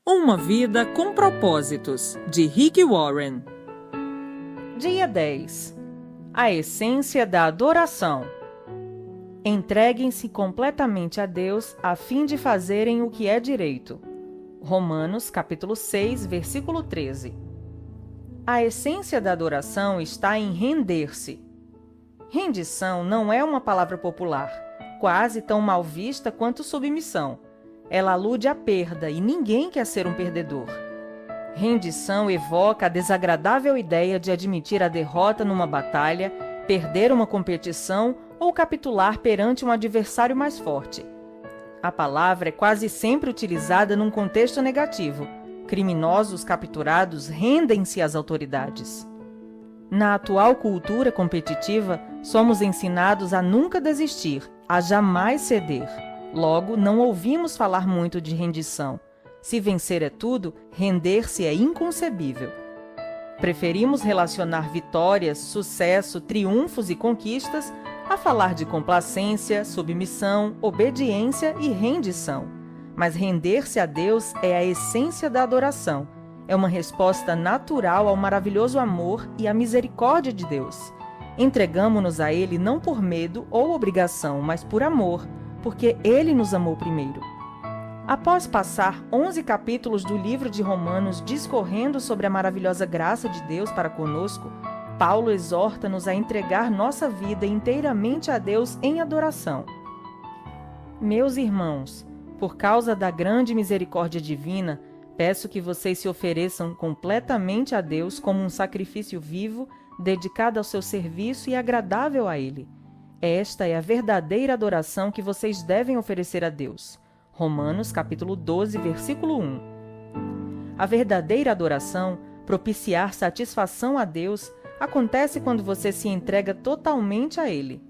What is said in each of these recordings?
Uma vida com propósitos, de Rick Warren. Dia 10. A essência da adoração. Entreguem-se completamente a Deus a fim de fazerem o que é direito. Romanos, capítulo 6, versículo 13. A essência da adoração está em render-se. Rendição não é uma palavra popular, quase tão mal vista quanto submissão. Ela alude à perda e ninguém quer ser um perdedor. Rendição evoca a desagradável ideia de admitir a derrota numa batalha, perder uma competição ou capitular perante um adversário mais forte. A palavra é quase sempre utilizada num contexto negativo. Criminosos capturados rendem-se às autoridades. Na atual cultura competitiva, somos ensinados a nunca desistir, a jamais ceder. Logo, não ouvimos falar muito de rendição. Se vencer é tudo, render-se é inconcebível. Preferimos relacionar vitórias, sucesso, triunfos e conquistas a falar de complacência, submissão, obediência e rendição. Mas render-se a Deus é a essência da adoração. É uma resposta natural ao maravilhoso amor e à misericórdia de Deus. Entregamo-nos a Ele não por medo ou obrigação, mas por amor, porque Ele nos amou primeiro. Após passar 11 capítulos do livro de Romanos discorrendo sobre a maravilhosa graça de Deus para conosco, Paulo exorta-nos a entregar nossa vida inteiramente a Deus em adoração. Meus irmãos, por causa da grande misericórdia divina, peço que vocês se ofereçam completamente a Deus como um sacrifício vivo, dedicado ao seu serviço e agradável a Ele. Esta é a verdadeira adoração que vocês devem oferecer a Deus. Romanos, capítulo 12, versículo 1. A verdadeira adoração, propiciar satisfação a Deus, acontece quando você se entrega totalmente a Ele.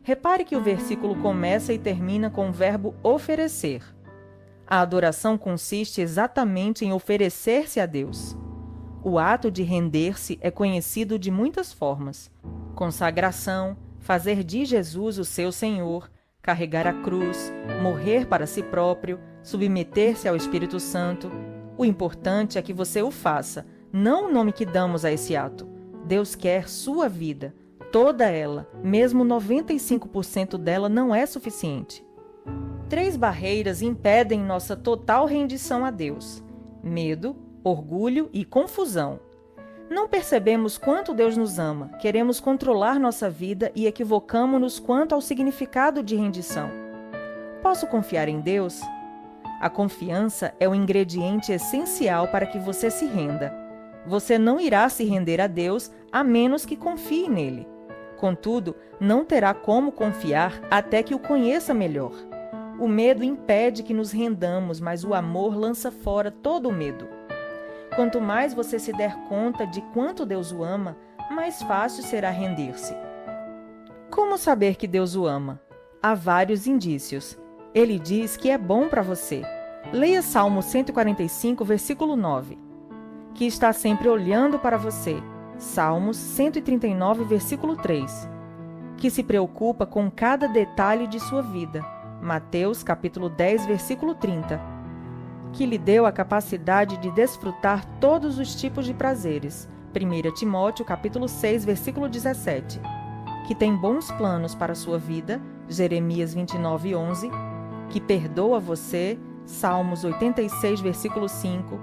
Repare que o versículo começa e termina com o verbo oferecer. A adoração consiste exatamente em oferecer-se a Deus. O ato de render-se é conhecido de muitas formas: consagração, fazer de Jesus o seu Senhor, carregar a cruz, morrer para si próprio, submeter-se ao Espírito Santo. O importante é que você o faça, não o nome que damos a esse ato. Deus quer sua vida, toda ela, mesmo 95% dela não é suficiente. 3 barreiras impedem nossa total rendição a Deus: medo, orgulho e confusão. Não percebemos quanto Deus nos ama, queremos controlar nossa vida e equivocamo-nos quanto ao significado de rendição. Posso confiar em Deus? A confiança é o ingrediente essencial para que você se renda. Você não irá se render a Deus a menos que confie nele. Contudo, não terá como confiar até que o conheça melhor. O medo impede que nos rendamos, mas o amor lança fora todo o medo. Quanto mais você se der conta de quanto Deus o ama, mais fácil será render-se. Como saber que Deus o ama? Há vários indícios. Ele diz que é bom para você. Leia Salmo 145, versículo 9. Que está sempre olhando para você. Salmos 139, versículo 3. Que se preocupa com cada detalhe de sua vida. Mateus, capítulo 10, versículo 30. Que lhe deu a capacidade de desfrutar todos os tipos de prazeres. 1 Timóteo, capítulo 6, versículo 17. Que tem bons planos para a sua vida. Jeremias 29, 11. Que perdoa você. Salmos 86, versículo 5.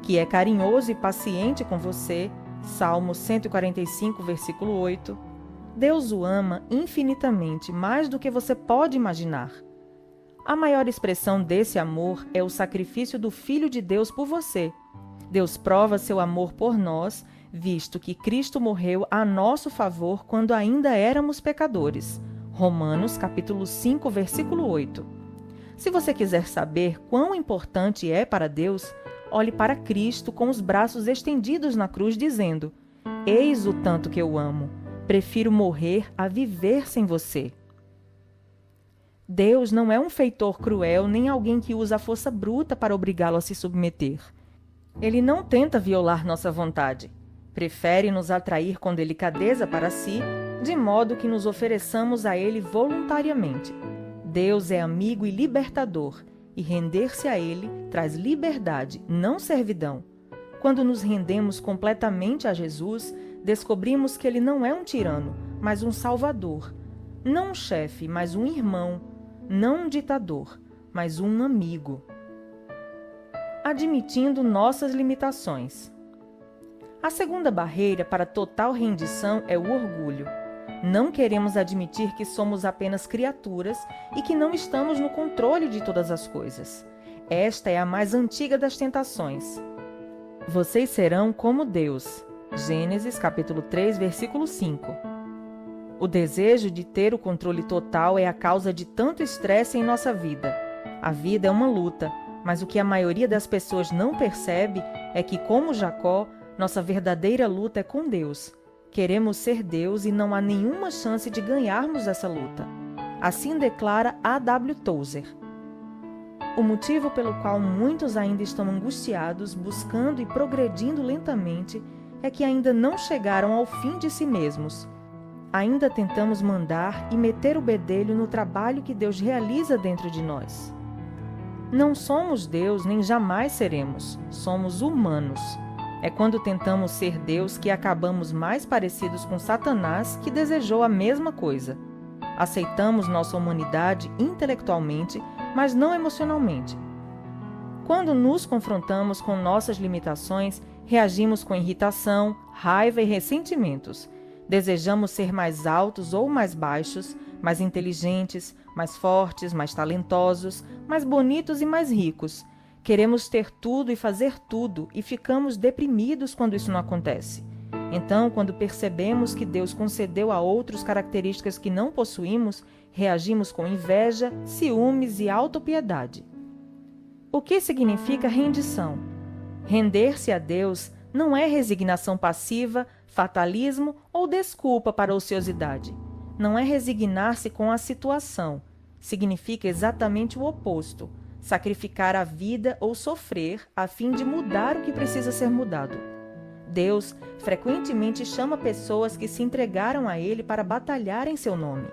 Que é carinhoso e paciente com você. Salmos 145, versículo 8. Deus o ama infinitamente, mais do que você pode imaginar. A maior expressão desse amor é o sacrifício do Filho de Deus por você. Deus prova seu amor por nós, visto que Cristo morreu a nosso favor quando ainda éramos pecadores. Romanos, capítulo 5, versículo 8. Se você quiser saber quão importante é para Deus, olhe para Cristo com os braços estendidos na cruz, dizendo: Eis o tanto que eu amo. Prefiro morrer a viver sem você. Deus não é um feitor cruel nem alguém que usa a força bruta para obrigá-lo a se submeter. Ele não tenta violar nossa vontade. Prefere nos atrair com delicadeza para si, de modo que nos ofereçamos a Ele voluntariamente. Deus é amigo e libertador, e render-se a Ele traz liberdade, não servidão. Quando nos rendemos completamente a Jesus, descobrimos que Ele não é um tirano, mas um salvador. Não um chefe, mas um irmão. Não um ditador, mas um amigo. Admitindo nossas limitações. A segunda barreira para total rendição é o orgulho. Não queremos admitir que somos apenas criaturas e que não estamos no controle de todas as coisas. Esta é a mais antiga das tentações. Vocês serão como Deus. Gênesis capítulo 3, versículo 5. O desejo de ter o controle total é a causa de tanto estresse em nossa vida. A vida é uma luta, mas o que a maioria das pessoas não percebe é que, como Jacó, nossa verdadeira luta é com Deus. Queremos ser Deus e não há nenhuma chance de ganharmos essa luta. Assim declara A.W. Tozer. O motivo pelo qual muitos ainda estão angustiados, buscando e progredindo lentamente, é que ainda não chegaram ao fim de si mesmos. Ainda tentamos mandar e meter o bedelho no trabalho que Deus realiza dentro de nós. Não somos Deus nem jamais seremos, somos humanos. É quando tentamos ser Deus que acabamos mais parecidos com Satanás, que desejou a mesma coisa. Aceitamos nossa humanidade intelectualmente, mas não emocionalmente. Quando nos confrontamos com nossas limitações, reagimos com irritação, raiva e ressentimentos. Desejamos ser mais altos ou mais baixos, mais inteligentes, mais fortes, mais talentosos, mais bonitos e mais ricos. Queremos ter tudo e fazer tudo e ficamos deprimidos quando isso não acontece. Então, quando percebemos que Deus concedeu a outros características que não possuímos, reagimos com inveja, ciúmes e autopiedade. O que significa rendição? Render-se a Deus não é resignação passiva, fatalismo ou desculpa para a ociosidade. Não é resignar-se com a situação. Significa exatamente o oposto: sacrificar a vida ou sofrer a fim de mudar o que precisa ser mudado. Deus frequentemente chama pessoas que se entregaram a Ele para batalhar em seu nome.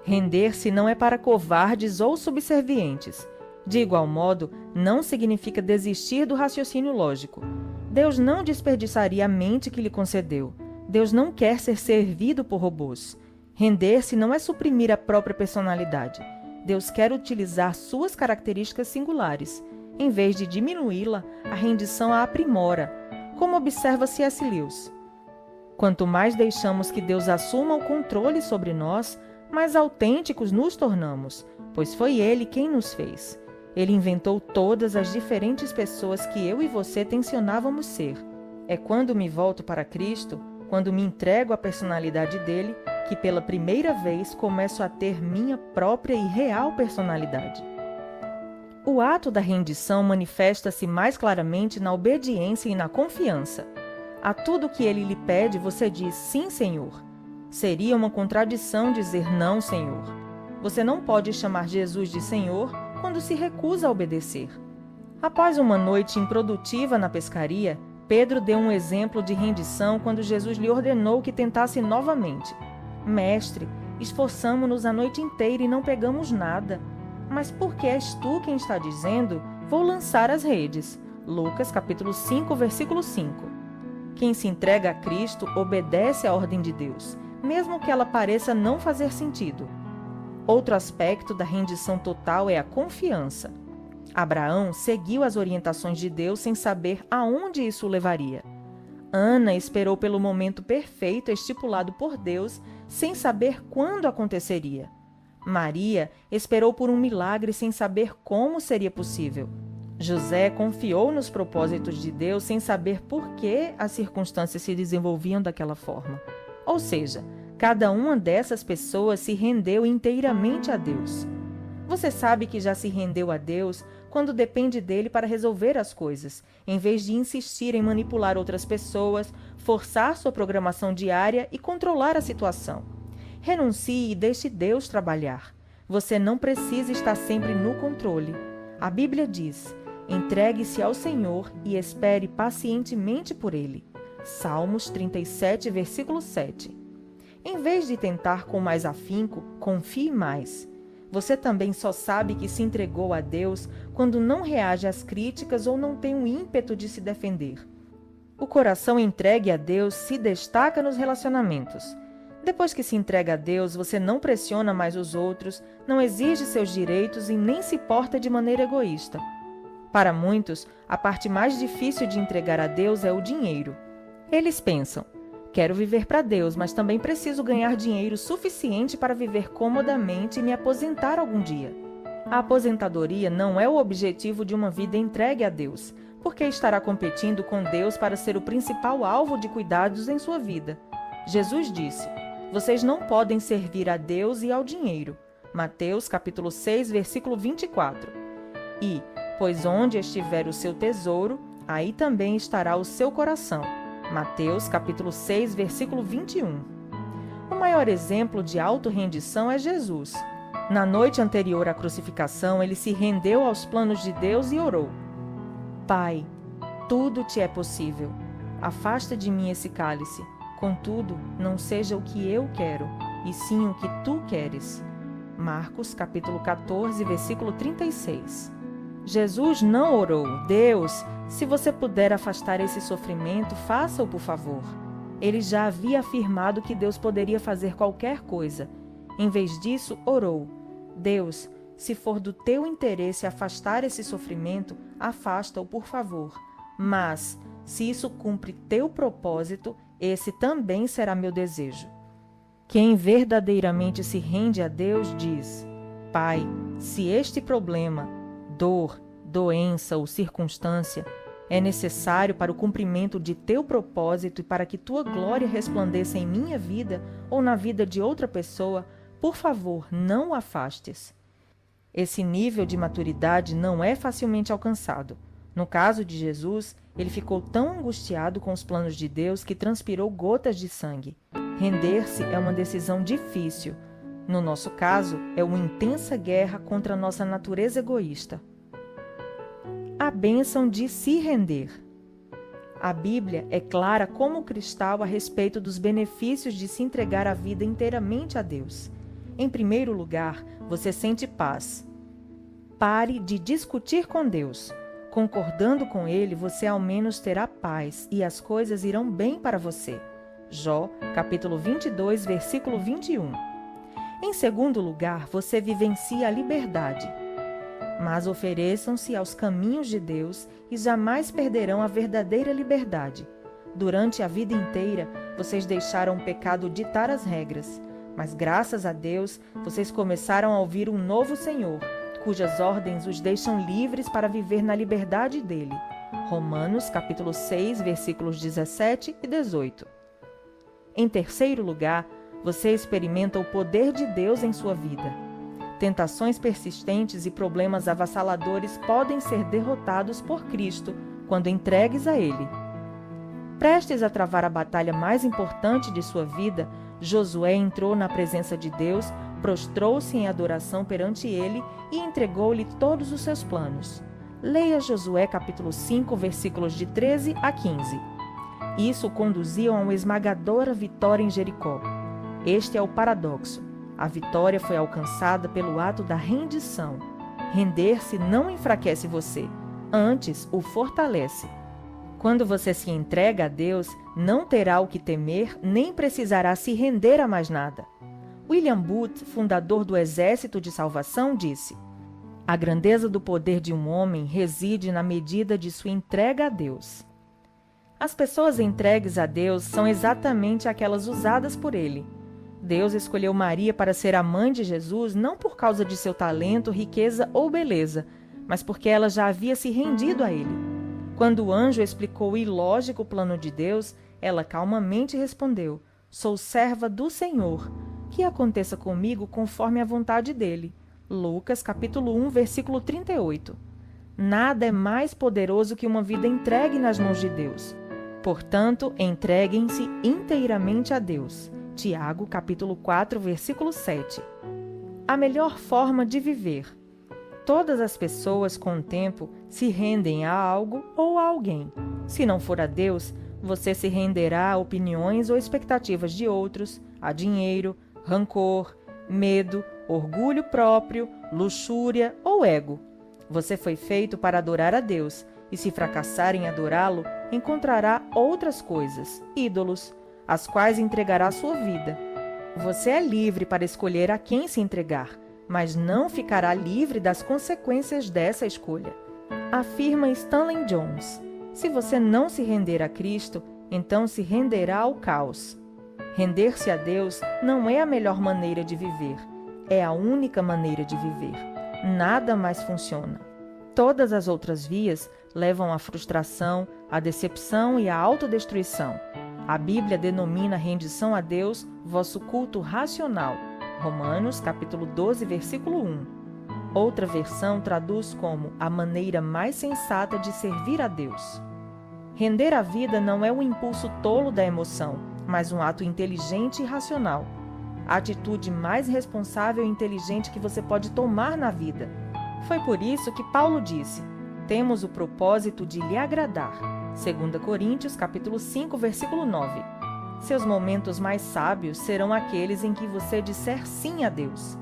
Render-se não é para covardes ou subservientes. De igual modo, não significa desistir do raciocínio lógico. Deus não desperdiçaria a mente que lhe concedeu. Deus não quer ser servido por robôs. Render-se não é suprimir a própria personalidade. Deus quer utilizar suas características singulares. Em vez de diminuí-la, a rendição a aprimora, como observa C.S. Lewis. Quanto mais deixamos que Deus assuma o controle sobre nós, mais autênticos nos tornamos, pois foi Ele quem nos fez. Ele inventou todas as diferentes pessoas que eu e você tensionávamos ser. É quando me volto para Cristo, quando me entrego à personalidade dele, que pela primeira vez começo a ter minha própria e real personalidade. O ato da rendição manifesta-se mais claramente na obediência e na confiança. A tudo que ele lhe pede, você diz sim, Senhor. Seria uma contradição dizer não, Senhor. Você não pode chamar Jesus de Senhor quando se recusa a obedecer. Após uma noite improdutiva na pescaria, Pedro deu um exemplo de rendição quando Jesus lhe ordenou que tentasse novamente. Mestre, esforçamo-nos a noite inteira e não pegamos nada. Mas por que és tu quem está dizendo, vou lançar as redes? Lucas capítulo 5, versículo 5. Quem se entrega a Cristo obedece à ordem de Deus, mesmo que ela pareça não fazer sentido. Outro aspecto da rendição total é a confiança. Abraão seguiu as orientações de Deus sem saber aonde isso o levaria. Ana esperou pelo momento perfeito estipulado por Deus, sem saber quando aconteceria. Maria esperou por um milagre sem saber como seria possível. José confiou nos propósitos de Deus sem saber por que as circunstâncias se desenvolviam daquela forma. Ou seja, cada uma dessas pessoas se rendeu inteiramente a Deus. Você sabe que já se rendeu a Deus quando depende dele para resolver as coisas, em vez de insistir em manipular outras pessoas, forçar sua programação diária e controlar a situação. Renuncie e deixe Deus trabalhar. Você não precisa estar sempre no controle. A Bíblia diz: entregue-se ao Senhor e espere pacientemente por Ele. Salmos 37, versículo 7. Em vez de tentar com mais afinco, confie mais. Você também só sabe que se entregou a Deus quando não reage às críticas ou não tem o ímpeto de se defender. O coração entregue a Deus se destaca nos relacionamentos. Depois que se entrega a Deus, você não pressiona mais os outros, não exige seus direitos e nem se porta de maneira egoísta. Para muitos, a parte mais difícil de entregar a Deus é o dinheiro. Eles pensam: quero viver para Deus, mas também preciso ganhar dinheiro suficiente para viver comodamente e me aposentar algum dia. A aposentadoria não é o objetivo de uma vida entregue a Deus, porque estará competindo com Deus para ser o principal alvo de cuidados em sua vida. Jesus disse: vocês não podem servir a Deus e ao dinheiro. Mateus capítulo 6, versículo 24. E, pois onde estiver o seu tesouro, aí também estará o seu coração. Mateus capítulo 6, versículo 21. O maior exemplo de autorrendição é Jesus. Na noite anterior à crucificação, ele se rendeu aos planos de Deus e orou: Pai, tudo te é possível. Afasta de mim esse cálice. Contudo, não seja o que eu quero, e sim o que tu queres. Marcos capítulo 14, versículo 36. Jesus não orou: Deus, se você puder afastar esse sofrimento, faça-o, por favor. Ele já havia afirmado que Deus poderia fazer qualquer coisa. Em vez disso, orou: Deus, se for do teu interesse afastar esse sofrimento, afasta-o, por favor. Mas, se isso cumpre teu propósito, esse também será meu desejo. Quem verdadeiramente se rende a Deus diz: Pai, se este problema, dor, doença ou circunstância é necessário para o cumprimento de teu propósito e para que tua glória resplandeça em minha vida ou na vida de outra pessoa, por favor, não o afastes. Esse nível de maturidade não é facilmente alcançado. No caso de Jesus, ele ficou tão angustiado com os planos de Deus que transpirou gotas de sangue. Render-se é uma decisão difícil. No nosso caso, é uma intensa guerra contra a nossa natureza egoísta. A bênção de se render. A Bíblia é clara como cristal a respeito dos benefícios de se entregar a vida inteiramente a Deus. Em primeiro lugar, você sente paz. Pare de discutir com Deus. Concordando com Ele, você ao menos terá paz e as coisas irão bem para você. Jó, capítulo 22, versículo 21. Em segundo lugar, você vivencia a liberdade. Mas ofereçam-se aos caminhos de Deus e jamais perderão a verdadeira liberdade. Durante a vida inteira, vocês deixaram o pecado ditar as regras. Mas graças a Deus, vocês começaram a ouvir um novo Senhor, cujas ordens os deixam livres para viver na liberdade dele. Romanos, capítulo 6, versículos 17 e 18. Em terceiro lugar, você experimenta o poder de Deus em sua vida. Tentações persistentes e problemas avassaladores podem ser derrotados por Cristo quando entregues a Ele. Prestes a travar a batalha mais importante de sua vida, Josué entrou na presença de Deus, prostrou-se em adoração perante ele e entregou-lhe todos os seus planos. Leia Josué capítulo 5, versículos de 13 a 15. Isso conduziu a uma esmagadora vitória em Jericó. Este é o paradoxo. A vitória foi alcançada pelo ato da rendição. Render-se não enfraquece você, antes o fortalece. Quando você se entrega a Deus, não terá o que temer, nem precisará se render a mais nada. William Booth, fundador do Exército de Salvação, disse: a grandeza do poder de um homem reside na medida de sua entrega a Deus. As pessoas entregues a Deus são exatamente aquelas usadas por Ele. Deus escolheu Maria para ser a mãe de Jesus não por causa de seu talento, riqueza ou beleza, mas porque ela já havia se rendido a Ele. Quando o anjo explicou o ilógico plano de Deus, ela calmamente respondeu: sou serva do Senhor. Que aconteça comigo conforme a vontade dele. Lucas, capítulo 1, versículo 38. Nada é mais poderoso que uma vida entregue nas mãos de Deus. Portanto, entreguem-se inteiramente a Deus. Tiago, capítulo 4, versículo 7. A melhor forma de viver. Todas as pessoas, com o tempo, se rendem a algo ou a alguém. Se não for a Deus, você se renderá a opiniões ou expectativas de outros, a dinheiro, rancor, medo orgulho próprio, luxúria ou ego. Você foi feito para adorar a Deus, e se fracassar em adorá-lo, encontrará outras coisas, ídolos, às quais entregará sua vida. Você é livre para escolher a quem se entregar, mas não ficará livre das consequências dessa escolha. Afirma Stanley Jones: se você não se render a Cristo, então se renderá ao caos. Render-se a Deus não é a melhor maneira de viver, é a única maneira de viver. Nada mais funciona. Todas as outras vias levam à frustração, à decepção e à autodestruição. A Bíblia denomina a rendição a Deus vosso culto racional. Romanos, capítulo 12, versículo 1. Outra versão traduz como a maneira mais sensata de servir a Deus. Render a vida não é um impulso tolo da emoção, mas um ato inteligente e racional. A atitude mais responsável e inteligente que você pode tomar na vida. Foi por isso que Paulo disse: temos o propósito de lhe agradar. 2 Coríntios, capítulo 5, versículo 9. Seus momentos mais sábios serão aqueles em que você disser sim a Deus.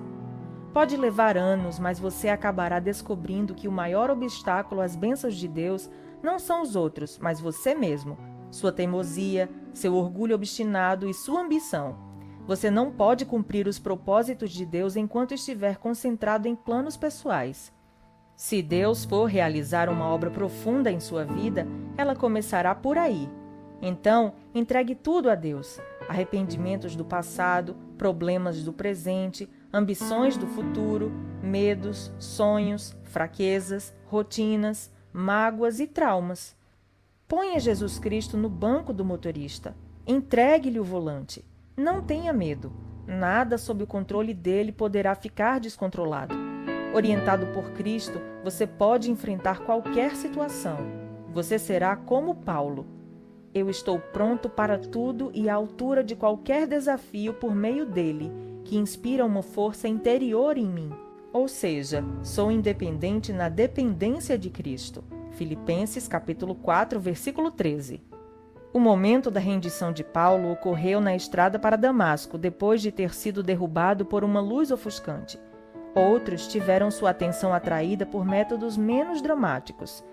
Pode levar anos, mas você acabará descobrindo que o maior obstáculo às bênçãos de Deus não são os outros, mas você mesmo, sua teimosia, seu orgulho obstinado e sua ambição. Você não pode cumprir os propósitos de Deus enquanto estiver concentrado em planos pessoais. Se Deus for realizar uma obra profunda em sua vida, ela começará por aí. Então, entregue tudo a Deus: arrependimentos do passado, problemas do presente, ambições do futuro, medos, sonhos, fraquezas, rotinas, mágoas e traumas. Ponha Jesus Cristo no banco do motorista. Entregue-lhe o volante. Não tenha medo. Nada sob o controle dele poderá ficar descontrolado. Orientado por Cristo, você pode enfrentar qualquer situação. Você será como Paulo. Eu estou pronto para tudo e à altura de qualquer desafio por meio dele, que inspira uma força interior em mim. Ou seja, sou independente na dependência de Cristo. Filipenses capítulo 4, versículo 13. O momento da rendição de Paulo ocorreu na estrada para Damasco, depois de ter sido derrubado por uma luz ofuscante. Outros tiveram sua atenção atraída por métodos menos dramáticos.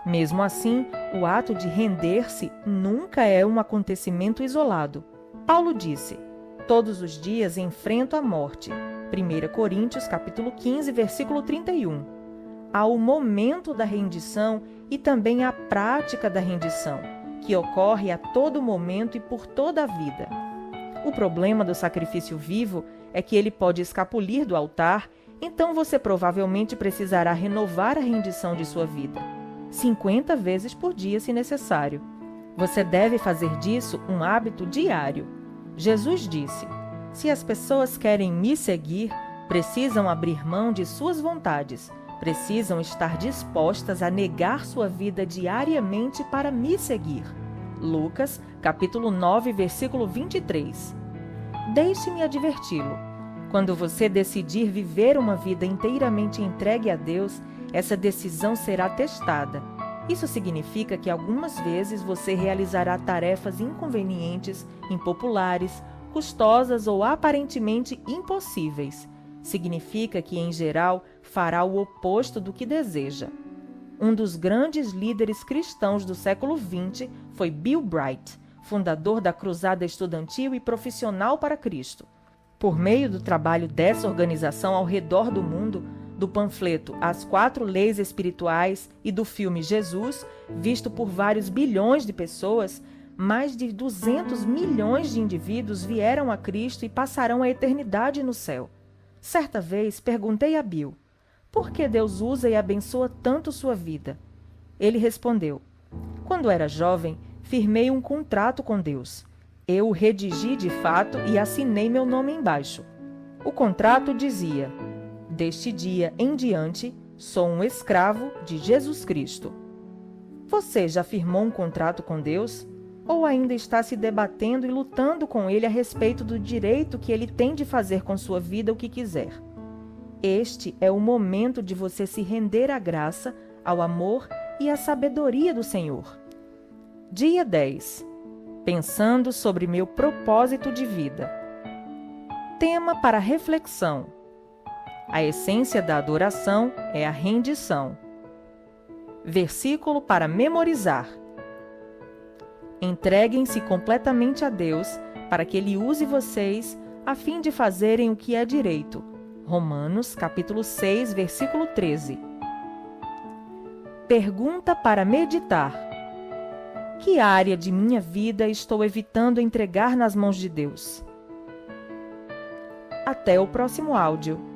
Mesmo assim, o ato de render-se nunca é um acontecimento isolado. Paulo disse: todos os dias enfrento a morte. 1 Coríntios capítulo 15, versículo 31. Há o momento da rendição e também a prática da rendição, que ocorre a todo momento e por toda a vida. O problema do sacrifício vivo é que ele pode escapulir do altar, então você provavelmente precisará renovar a rendição de sua vida, 50 vezes por dia se necessário. Você deve fazer disso um hábito diário. Jesus disse: se as pessoas querem me seguir, precisam abrir mão de suas vontades, precisam estar dispostas a negar sua vida diariamente para me seguir. Lucas, capítulo 9, versículo 23. Deixe-me adverti-lo. Quando você decidir viver uma vida inteiramente entregue a Deus, essa decisão será testada. Isso significa que algumas vezes você realizará tarefas inconvenientes, impopulares, custosas ou aparentemente impossíveis. Significa que, em geral, fará o oposto do que deseja. Um dos grandes líderes cristãos do século XX foi Bill Bright, fundador da Cruzada Estudantil e Profissional para Cristo. Por meio do trabalho dessa organização ao redor do mundo, do panfleto As 4 Leis Espirituais e do filme Jesus, visto por vários bilhões de pessoas, mais de 200 milhões de indivíduos vieram a Cristo e passarão a eternidade no céu. Certa vez perguntei a Bill: por que Deus usa e abençoa tanto sua vida? Ele respondeu: quando era jovem, firmei um contrato com Deus. Eu o redigi de fato e assinei meu nome embaixo. O contrato dizia: deste dia em diante, sou um escravo de Jesus Cristo. Você já firmou um contrato com Deus? Ou ainda está se debatendo e lutando com Ele a respeito do direito que Ele tem de fazer com sua vida o que quiser? Este é o momento de você se render à graça, ao amor e à sabedoria do Senhor. Dia 10. Pensando sobre meu propósito de vida. Tema para reflexão: A essência da adoração é a rendição. Versículo para memorizar. Entreguem-se completamente a Deus para que Ele use vocês a fim de fazerem o que é direito. Romanos, capítulo 6, versículo 13. Pergunta para meditar. Que área de minha vida estou evitando entregar nas mãos de Deus? Até o próximo áudio.